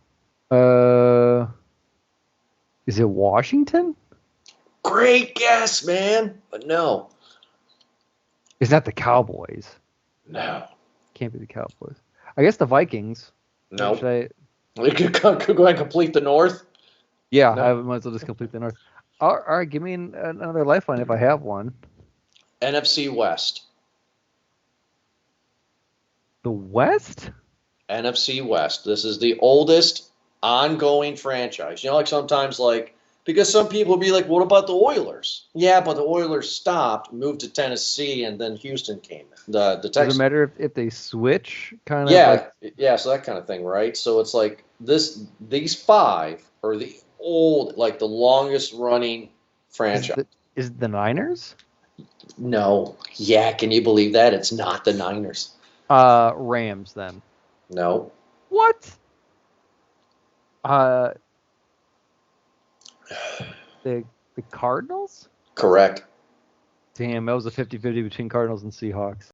Is it Washington? Great guess, man. But no. It's not the Cowboys. No. Can't be the Cowboys. I guess the Vikings. No. Should We could go ahead and complete the North. Yeah, No. I might as well just complete the North. All right, give me another lifeline if I have one. NFC West. The West? NFC West. This is the oldest ongoing franchise. You know, sometimes because some people will be like, what about the Oilers? Yeah, but the Oilers stopped, moved to Tennessee, and then Houston came in. The Texans. Does it matter if they switch? Kind of. Yeah, so that kind of thing, right? So it's like these 5 are the the longest running franchise. Is it the Niners? No. Yeah, can you believe that? It's not the Niners. Rams then. No. What? The Cardinals? Correct. Damn, that was a 50-50 between Cardinals and Seahawks.